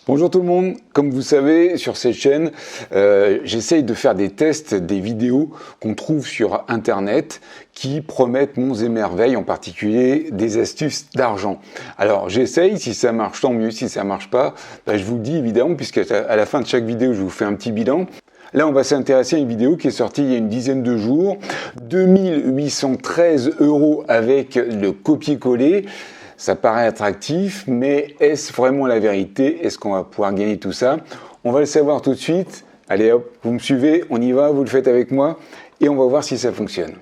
Bonjour tout le monde, comme vous savez sur cette chaîne, j'essaye de faire des tests, des vidéos qu'on trouve sur internet qui promettent monts et merveilles, en particulier des astuces d'argent. Alors j'essaye, si ça marche tant mieux, si ça marche pas, je vous le dis évidemment, puisque à la fin de chaque vidéo je vous fais un petit bilan. Là, on va s'intéresser à une vidéo qui est sortie il y a une dizaine de jours, 2813 € avec le copier-coller. Ça paraît attractif, mais est-ce vraiment la vérité? Est-ce qu'on va pouvoir gagner tout ça? On va le savoir tout de suite. Allez hop, vous me suivez, on y va, vous le faites avec moi, et on va voir si ça fonctionne.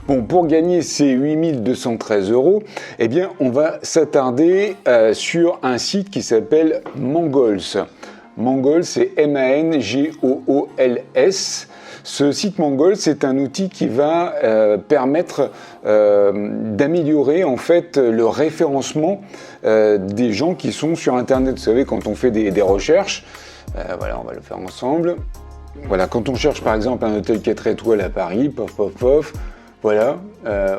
Bon, pour gagner ces 8213 €, eh bien, on va s'attarder sur un site qui s'appelle Mangools. Mangools, c'est M-A-N-G-O-O-L-S. Ce site Mangools, c'est un outil qui va permettre d'améliorer en fait le référencement des gens qui sont sur Internet. Vous savez, quand on fait des recherches, voilà, on va le faire ensemble. Voilà, quand on cherche par exemple un hôtel 4 étoiles à Paris, pof, pof, pof, voilà,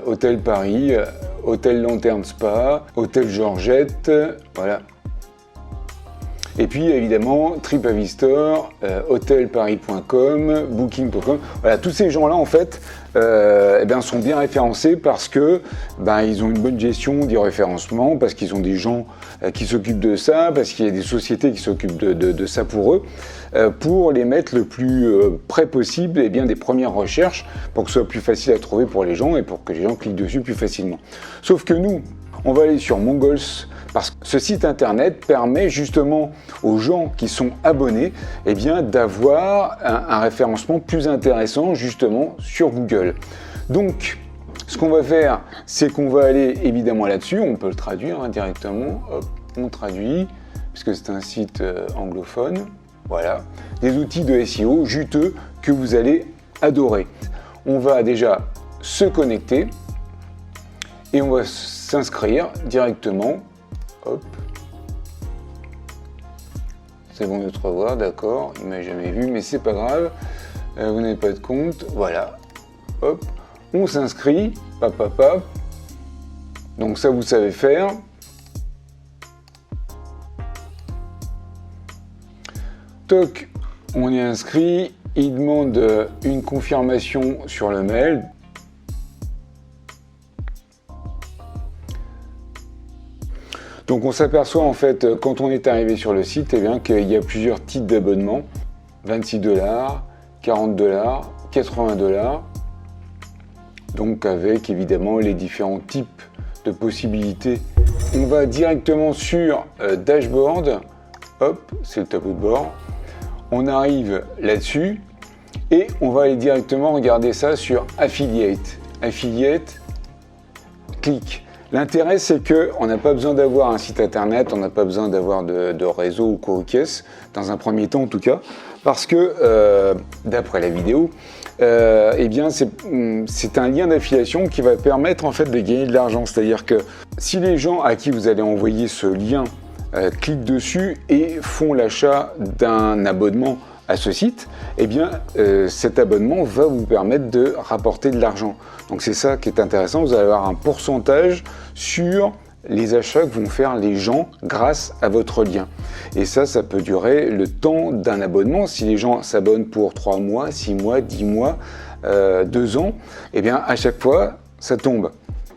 hôtel Paris, hôtel Lanterne Spa, hôtel Georgette, voilà. Et puis évidemment TripAdvisor, hotelparis.com, booking.com, voilà, tous ces gens-là en fait sont bien référencés parce que ils ont une bonne gestion du référencement, parce qu'ils ont des gens qui s'occupent de ça, parce qu'il y a des sociétés qui s'occupent de ça pour eux, pour les mettre le plus près possible des premières recherches, pour que ce soit plus facile à trouver pour les gens et pour que les gens cliquent dessus plus facilement. Sauf que nous, on va aller sur Mangools, parce que ce site internet permet justement aux gens qui sont abonnés d'avoir un référencement plus intéressant justement sur Google. Donc, ce qu'on va faire, c'est qu'on va aller évidemment là-dessus, on peut le traduire directement, hop, on traduit, puisque c'est un site anglophone, voilà, des outils de SEO juteux que vous allez adorer. On va déjà se connecter et on va s'inscrire directement. Hop. C'est bon de te revoir, d'accord, il m'a jamais vu, mais c'est pas grave, vous n'avez pas de compte, voilà, hop, on s'inscrit, pap, pap, pap, donc ça vous savez faire. Toc, on est inscrit, il demande une confirmation sur le mail. Donc on s'aperçoit en fait quand on est arrivé sur le site qu'il y a plusieurs types d'abonnements, 26 $, 40 $, 80 $, donc avec évidemment les différents types de possibilités. On va directement sur Dashboard, hop, c'est le tableau de bord, on arrive là-dessus et on va aller directement regarder ça sur Affiliate. Affiliate, clic. L'intérêt, c'est qu'on n'a pas besoin d'avoir un site internet, on n'a pas besoin d'avoir de réseau ou quoi aux caisses, dans un premier temps en tout cas, parce que, d'après la vidéo, c'est un lien d'affiliation qui va permettre en fait de gagner de l'argent. C'est-à-dire que si les gens à qui vous allez envoyer ce lien cliquent dessus et font l'achat d'un abonnement à ce site, cet abonnement va vous permettre de rapporter de l'argent. Donc c'est ça qui est intéressant, vous allez avoir un pourcentage sur les achats que vont faire les gens grâce à votre lien. Et ça peut durer le temps d'un abonnement. Si les gens s'abonnent pour 3 mois, 6 mois, 10 mois, 2 ans, à chaque fois, ça tombe.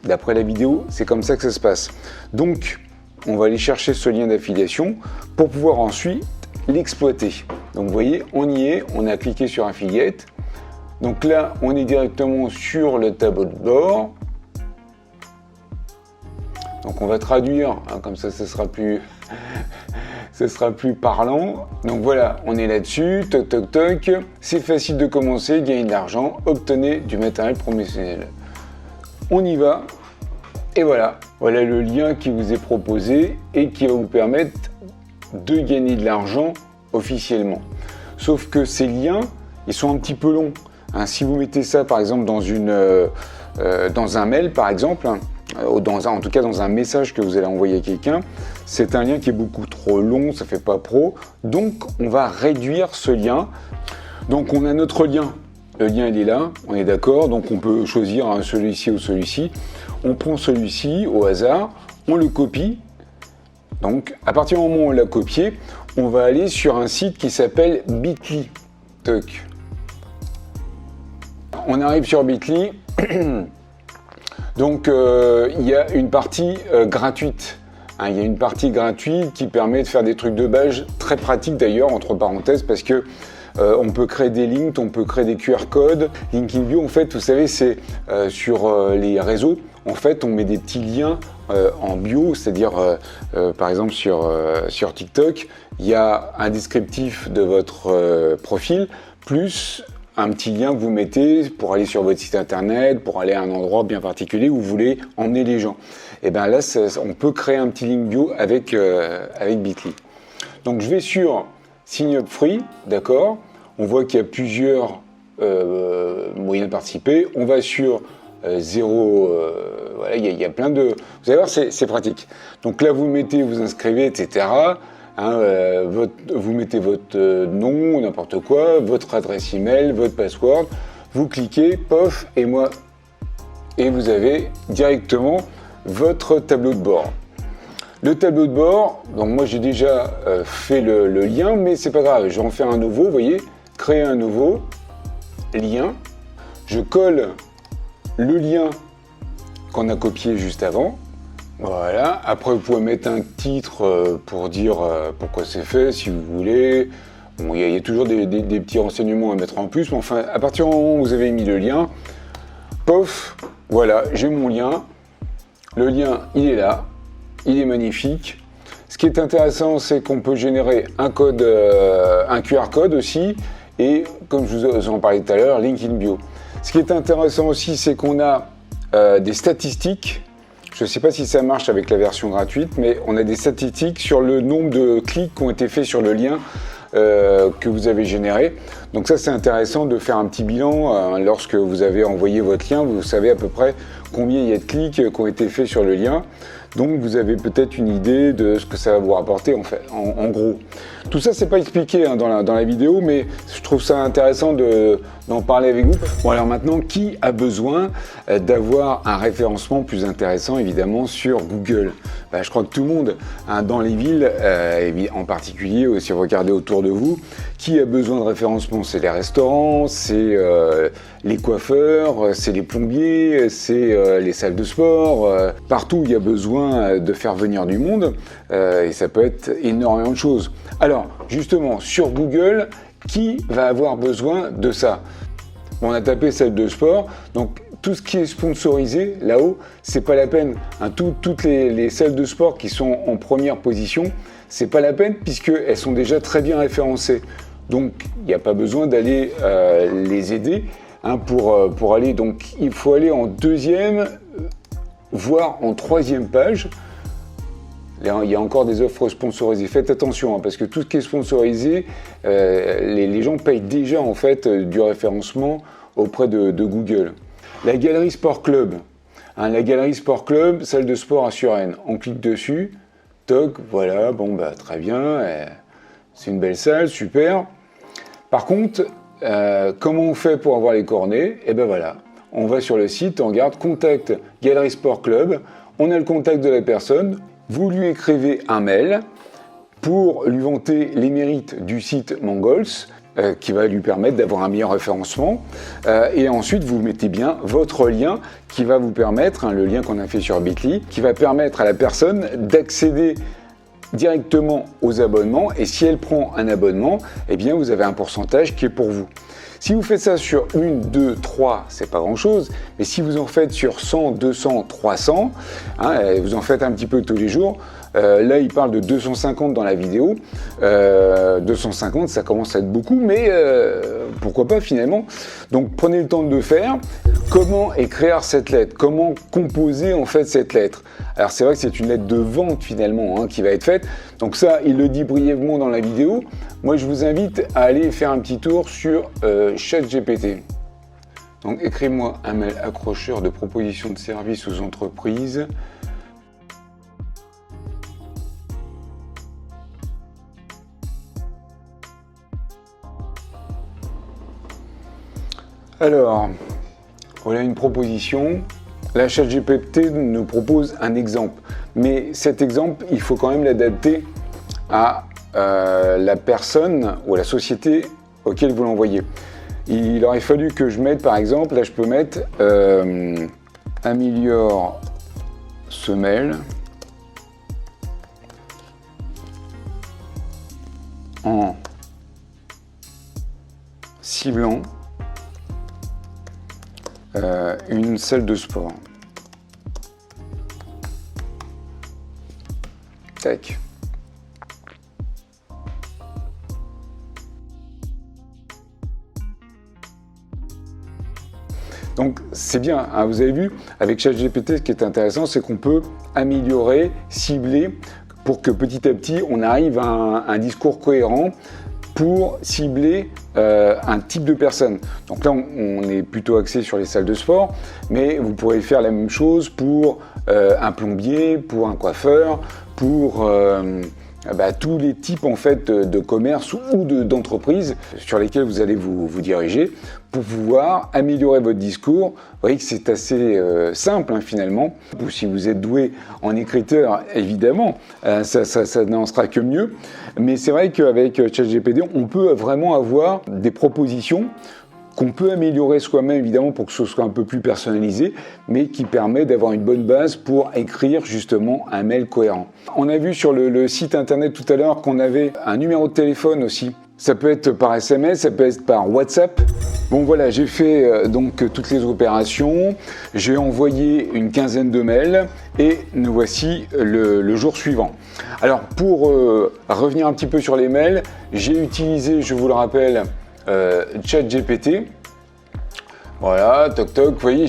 D'après la vidéo, c'est comme ça que ça se passe. Donc, on va aller chercher ce lien d'affiliation pour pouvoir ensuite l'exploiter. Donc vous voyez, on y est, on a cliqué sur Affiliate. Donc là, on est directement sur le tableau de bord. Donc on va traduire, comme ça, ce sera plus parlant. Donc voilà, on est là-dessus, toc toc toc. C'est facile de commencer, gagner de l'argent, obtenez du matériel promotionnel. On y va. Et voilà, voilà le lien qui vous est proposé et qui va vous permettre de gagner de l'argent officiellement. Sauf que ces liens, ils sont un petit peu longs. Si vous mettez ça par exemple dans un mail par exemple, en tout cas dans un message que vous allez envoyer à quelqu'un, c'est un lien qui est beaucoup trop long, ça fait pas pro. Donc on va réduire ce lien. Donc on a notre lien. Le lien il est là, on est d'accord, donc on peut choisir celui-ci ou celui-ci. On prend celui-ci au hasard, on le copie, Donc, à partir du moment où on l'a copié, on va aller sur un site qui s'appelle Bitly. Toc. On arrive sur Bitly. Donc, il y a une partie gratuite. Hein, il y a une partie gratuite qui permet de faire des trucs de base très pratiques d'ailleurs, entre parenthèses, parce que on peut créer des links, on peut créer des QR codes. Link in Bio, en fait, vous savez, c'est sur les réseaux. En fait, on met des petits liens en bio, c'est-à-dire, par exemple, sur TikTok, il y a un descriptif de votre profil, plus un petit lien que vous mettez pour aller sur votre site internet, pour aller à un endroit bien particulier où vous voulez emmener les gens. Et bien là, on peut créer un petit link bio avec Bitly. Donc je vais sur Sign Up Free, d'accord. On voit qu'il y a plusieurs moyens de participer. On va sur zéro, voilà, il y a plein de... Vous allez voir, c'est pratique. Donc là, vous mettez, vous inscrivez, etc. Hein, vous mettez votre nom, n'importe quoi, votre adresse email, votre password, vous cliquez, pof, et vous avez directement votre tableau de bord. Le tableau de bord, donc moi j'ai déjà fait le lien, mais c'est pas grave, je vais en faire un nouveau, vous voyez, créer un nouveau lien, je colle le lien qu'on a copié juste avant. Voilà, après vous pouvez mettre un titre pour dire pourquoi c'est fait, si vous voulez. Bon, il y a toujours des petits renseignements à mettre en plus, mais enfin, à partir du moment où vous avez mis le lien, pof, voilà, j'ai mon lien. Le lien, il est là, il est magnifique. Ce qui est intéressant, c'est qu'on peut générer un code, un QR code aussi, et comme je vous en parlais tout à l'heure, link in bio. Ce qui est intéressant aussi, c'est qu'on a des statistiques. Je ne sais pas si ça marche avec la version gratuite, mais on a des statistiques sur le nombre de clics qui ont été faits sur le lien que vous avez généré. Donc ça, c'est intéressant de faire un petit bilan. Lorsque vous avez envoyé votre lien, vous savez à peu près combien il y a de clics qui ont été faits sur le lien. Donc vous avez peut-être une idée de ce que ça va vous rapporter en gros. Tout ça, c'est pas expliqué hein, dans la vidéo, mais je trouve ça intéressant d'en parler avec vous. Bon alors maintenant, qui a besoin d'avoir un référencement plus intéressant évidemment sur Google? Je crois que tout le monde, hein, dans les villes, en particulier si vous regardez autour de vous, qui a besoin de référencement? C'est les restaurants, c'est les coiffeurs, c'est les plombiers, c'est les salles de sport. Partout, il y a besoin de faire venir du monde et ça peut être énormément de choses. Alors, justement, sur Google, qui va avoir besoin de ça? On a tapé salle de sport, donc tout ce qui est sponsorisé là-haut, c'est pas la peine. Hein, toutes les salles de sport qui sont en première position, c'est pas la peine puisqu'elles sont déjà très bien référencées. Donc, il n'y a pas besoin d'aller les aider hein, pour aller. Donc, il faut aller en deuxième, voire en troisième page. Là, il y a encore des offres sponsorisées. Faites attention hein, parce que tout ce qui est sponsorisé, les gens payent déjà en fait du référencement auprès de Google. La Galerie Sport Club. Hein, la Galerie Sport Club, salle de sport à Suresnes. On clique dessus, toc, voilà, bon bah très bien, c'est une belle salle, super. Par contre, comment on fait pour avoir les coordonnées? Eh ben voilà, on va sur le site, on regarde contact Galerie Sport Club, on a le contact de la personne, vous lui écrivez un mail pour lui vanter les mérites du site Mangolz, qui va lui permettre d'avoir un meilleur référencement. Et ensuite, vous mettez bien votre lien qui va vous permettre, hein, le lien qu'on a fait sur Bitly, qui va permettre à la personne d'accéder directement aux abonnements. Et si elle prend un abonnement, eh bien, vous avez un pourcentage qui est pour vous. Si vous faites ça sur 1, 2, 3, c'est pas grand-chose. Mais si vous en faites sur 100, 200, 300, hein, vous en faites un petit peu tous les jours. Là, il parle de 250 dans la vidéo. 250, ça commence à être beaucoup, mais pourquoi pas finalement. Donc, prenez le temps de le faire. Comment écrire cette lettre? Comment composer en fait cette lettre? Alors, c'est vrai que c'est une lettre de vente finalement hein, qui va être faite. Donc ça, il le dit brièvement dans la vidéo. Moi, je vous invite à aller faire un petit tour sur ChatGPT. Donc, écris-moi un mail accrocheur de proposition de services aux entreprises. Alors, voilà une proposition. La ChatGPT nous propose un exemple. mais cet exemple, il faut quand même l'adapter à la personne ou à la société auquel vous l'envoyez. Il aurait fallu que je mette, par exemple, là je peux mettre améliore ce mail en ciblant une salle de sport. Tac. Donc c'est bien, hein, vous avez vu, avec ChatGPT, ce qui est intéressant, c'est qu'on peut améliorer, cibler, pour que petit à petit, on arrive à un discours cohérent pour cibler un type de personne. Donc là, on est plutôt axé sur les salles de sport, mais vous pourrez faire la même chose pour un plombier, pour un coiffeur, pour tous les types en fait de commerce ou d'entreprises sur lesquelles vous allez vous diriger pour pouvoir améliorer votre discours. Vous voyez que c'est assez simple hein, finalement. Ou si vous êtes doué en écriture, évidemment, ça n'en sera que mieux. Mais c'est vrai qu'avec ChatGPT, on peut vraiment avoir des propositions qu'on peut améliorer soi-même évidemment pour que ce soit un peu plus personnalisé, mais qui permet d'avoir une bonne base pour écrire justement un mail cohérent. On a vu sur le site internet tout à l'heure qu'on avait un numéro de téléphone aussi. Ça peut être par SMS, ça peut être par WhatsApp. Bon voilà, j'ai fait donc toutes les opérations, j'ai envoyé une quinzaine de mails et nous voici le jour suivant. Alors pour revenir un petit peu sur les mails, j'ai utilisé, je vous le rappelle, ChatGPT. Voilà, toc toc, vous voyez,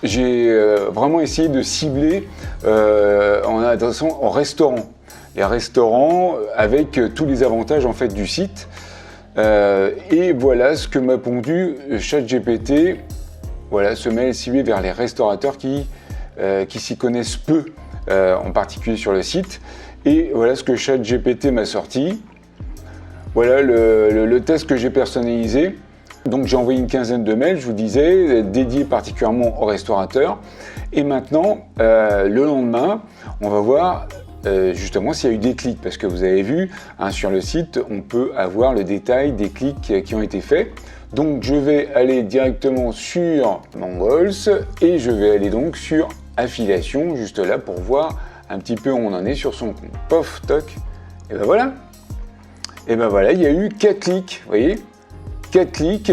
j'ai vraiment essayé de cibler en adressant au restaurant. Les restaurants avec tous les avantages en fait du site. Et voilà ce que m'a pondu ChatGPT. Voilà, ce mail ciblé vers les restaurateurs qui s'y connaissent peu, en particulier sur le site. Et voilà ce que ChatGPT m'a sorti. Voilà le test que j'ai personnalisé. Donc j'ai envoyé une quinzaine de mails, je vous disais, dédiés particulièrement aux restaurateurs. Et maintenant, le lendemain, on va voir justement s'il y a eu des clics. Parce que vous avez vu, hein, sur le site, on peut avoir le détail des clics qui ont été faits. Donc je vais aller directement sur Mangolz et je vais aller donc sur affiliation, juste là, pour voir un petit peu où on en est sur son compte. Pof, toc, et ben voilà. Et ben voilà, il y a eu 4 clics, vous voyez, 4 clics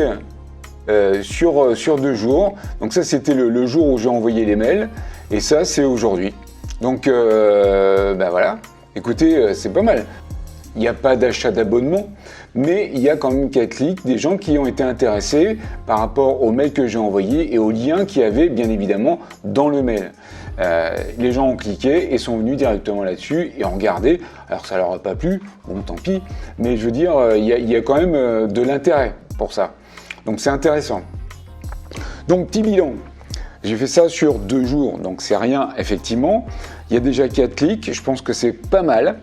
sur 2 jours. Donc ça, c'était le jour où j'ai envoyé les mails, et ça, c'est aujourd'hui. Donc, ben voilà, écoutez, c'est pas mal. Il n'y a pas d'achat d'abonnement, mais il y a quand même 4 clics, des gens qui ont été intéressés par rapport au mail que j'ai envoyé et au lien qu'il y avait, bien évidemment, dans le mail. Les gens ont cliqué et sont venus directement là-dessus et ont regardé. Alors ça leur a pas plu, bon tant pis, mais je veux dire, il y a quand même de l'intérêt pour ça. Donc c'est intéressant. Donc petit bilan, j'ai fait ça sur 2 jours, donc c'est rien effectivement. Il y a déjà 4 clics, je pense que c'est pas mal.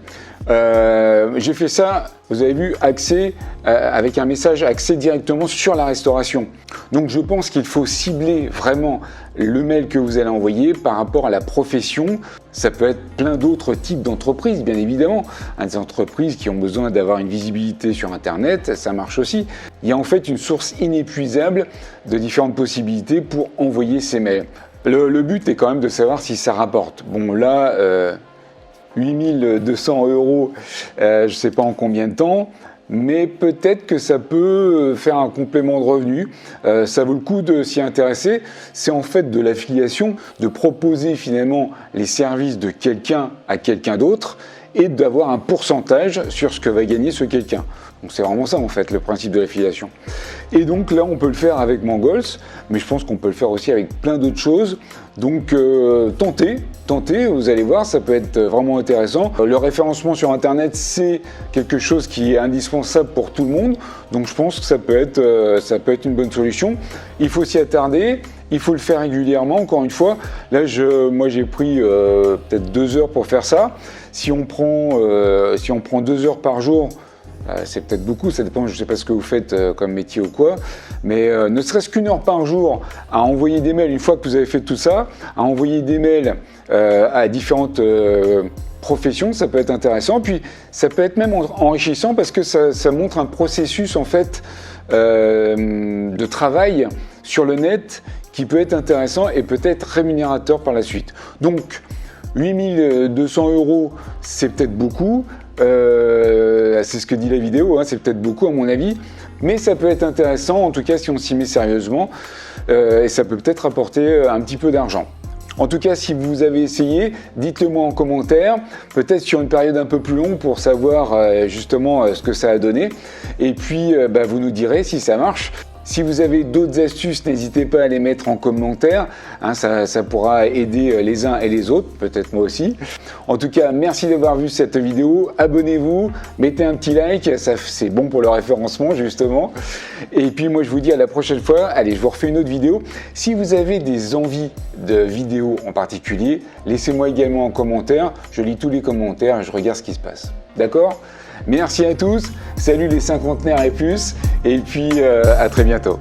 J'ai fait ça, vous avez vu, axé avec un message axé directement sur la restauration. Donc je pense qu'il faut cibler vraiment le mail que vous allez envoyer par rapport à la profession. Ça peut être plein d'autres types d'entreprises, bien évidemment. Des entreprises qui ont besoin d'avoir une visibilité sur Internet, ça marche aussi. Il y a en fait une source inépuisable de différentes possibilités pour envoyer ces mails. Le but est quand même de savoir si ça rapporte. Bon là, 8200 €, je ne sais pas en combien de temps, mais peut-être que ça peut faire un complément de revenu. Ça vaut le coup de s'y intéresser. C'est en fait de l'affiliation, de proposer finalement les services de quelqu'un à quelqu'un d'autre et d'avoir un pourcentage sur ce que va gagner ce quelqu'un. Donc c'est vraiment ça en fait le principe de l'affiliation. Et donc là on peut le faire avec Mangolz, mais je pense qu'on peut le faire aussi avec plein d'autres choses. Donc tentez, vous allez voir, ça peut être vraiment intéressant. Le référencement sur Internet, c'est quelque chose qui est indispensable pour tout le monde. Donc je pense que ça peut être une bonne solution. Il faut s'y attarder, il faut le faire régulièrement, encore une fois. Là, moi j'ai pris peut-être 2 heures pour faire ça. Si on prend 2 heures par jour, c'est peut-être beaucoup, ça dépend, je ne sais pas ce que vous faites comme métier ou quoi, mais ne serait-ce qu'1 heure par jour à envoyer des mails, une fois que vous avez fait tout ça, à envoyer des mails à différentes professions, ça peut être intéressant. Puis ça peut être même enrichissant parce que ça montre un processus en fait de travail sur le net qui peut être intéressant et peut-être rémunérateur par la suite. Donc 8200 €, c'est peut-être beaucoup, c'est ce que dit la vidéo, hein, c'est peut-être beaucoup à mon avis, mais ça peut être intéressant en tout cas si on s'y met sérieusement et ça peut peut-être apporter un petit peu d'argent. En tout cas, si vous avez essayé, dites-le moi en commentaire, peut-être sur une période un peu plus longue pour savoir justement ce que ça a donné. Et puis, vous nous direz si ça marche. Si vous avez d'autres astuces, n'hésitez pas à les mettre en commentaire, hein, ça pourra aider les uns et les autres, peut-être moi aussi. En tout cas, merci d'avoir vu cette vidéo, abonnez-vous, mettez un petit like, c'est bon pour le référencement justement. Et puis moi je vous dis à la prochaine fois, allez je vous refais une autre vidéo. Si vous avez des envies de vidéos en particulier, laissez-moi également en commentaire, je lis tous les commentaires et je regarde ce qui se passe. D'accord ? Merci à tous, salut les cinquantenaires et plus, et puis à très bientôt.